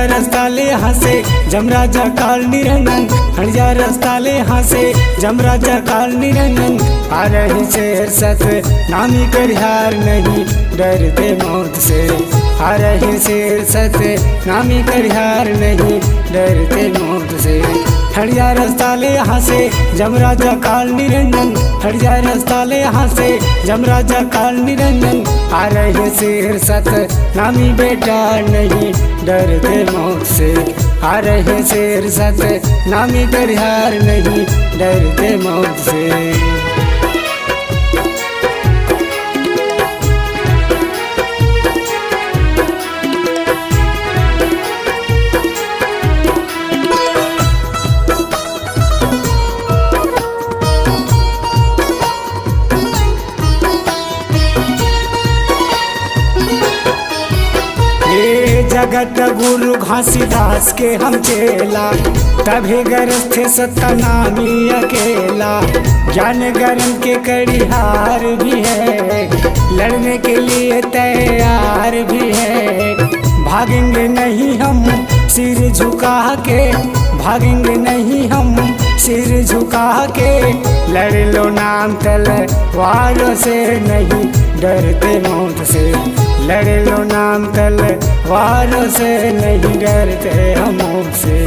रास्ता ले हंसे जमराजा काल निरंजन, हरिया रास्ता ले हंसे जमराजा काल निरंजन। आ रहे शेर सत नामी करिहार नहीं डरते मौत से, आ रहे शेर सत नामी करिहार नहीं डरते मौत से। हरिया रास्ता ले हंसे जमराजा काल निरंजन, हरिया रास्ता ले हंसे जमराजा काल निरंजन। आ रहे शेर सत नामी बेटा नहीं डरते मौत से, आ रहे शेर सत नामी करिहार नहीं डरते मौत से। जगत गुरु घासीदास के हम चेला, तभी गरज थे सत्ता नामी अकेला। ज्ञान गरम के कड़िहार भी है, लड़ने के लिए तैयार भी है। भागेंगे नहीं हम सिर झुका के, भागेंगे नहीं हम सिर झुका के। लड़ लो नाम तलवारों से नहीं डरते मौत से, लड़ लो नाम तलवारों से नहीं डरते हम मौत से।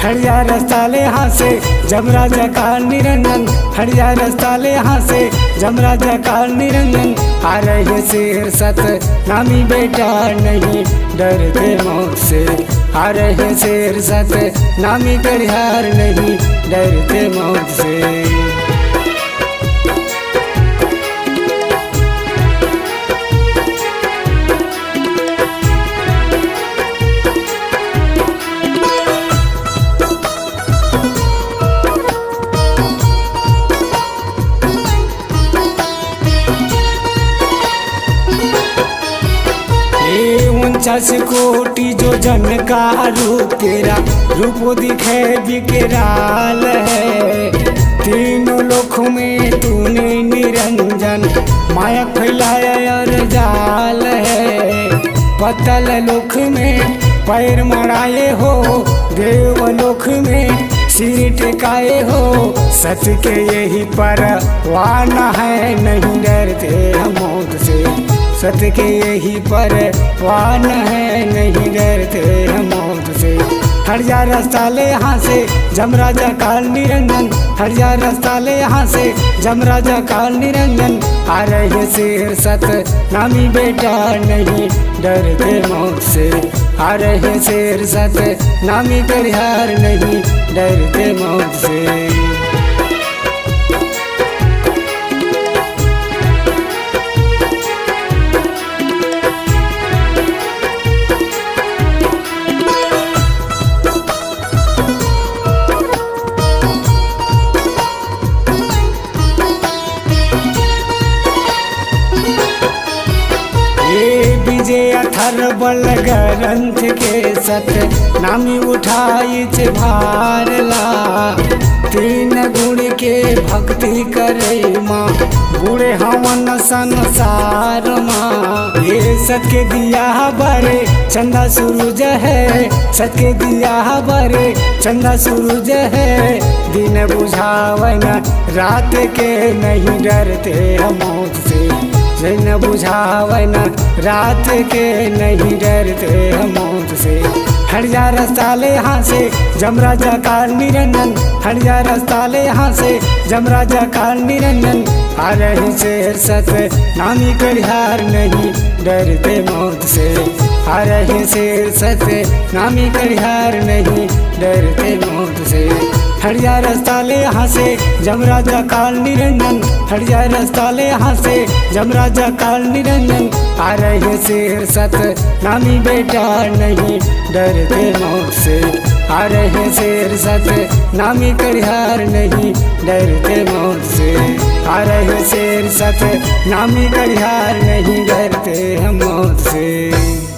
हरिया रास्ता ले हंसे जमराजा काल निरंजन, हरिया रास्ता ले हंसे जमराजा काल निरंजन। आ रहे शेर सत नामी बेटा नहीं डरते मौत से, आ रहे शेर सत नामी करिहार नहीं डरते मौत से। उनचास कोटि जो जन का रूप तेरा, रूप दिखे विकराल है। तीनों लोक में तूने निरंजन, माया फैलाया और जाल है। पतल लोक में पैर मड़ाए हो, देवलोक में सिर टिकाए हो। सत्य के यही परवाना है नहीं डरते हम मौत से, सत्य के यही परवान है नहीं डरते हम मौत से। हरिया रास्ता ले हंसे जमराजा काल निरंजन, हरिया रास्ता ले हंसे जमराजा काल निरंजन। आ रहे शेर सत नामी बेटा नहीं डरते मौत से, आ रहे शेर सत नामी करिहार नहीं डरते मौत से। विजय अथर बल ग्रंथ के सत नामी उठाई छे भारला। तीन गुण के भक्ति करे माँ, बूढ़े हवन संसार माँ। ये सत के दिया बरे चंदा सूरज है, सत के दिया बरे चंदा सूरज है। दिन बुझावन रात के नहीं डरते हम मौत से, दिन बुझावन रात के नहीं डरते हम मौत से। हरिया रास्ता ले हंसे जमराजा काल निरंजन, हरिया रास्ता ले हंसे जमराजा काल निरंजन। आ रहे शेर सत नामी करिहार नहीं डरते मौत से, आ रहे शेर सत नामी करिहार नहीं डरते मौत से। हरिया रास्ता ले हंसे जमराजा काल निरंजन, हरिया रास्ता ले हंसे जमराजा काल निरंजन। आ रहे शेर सत नामी बेटा नहीं डरते मौत से, आ रहे शेर सत नामी करिहार नहीं डरते मौत से। आ रहे शेर सत नामी करिहार नहीं डरते हम मौत से।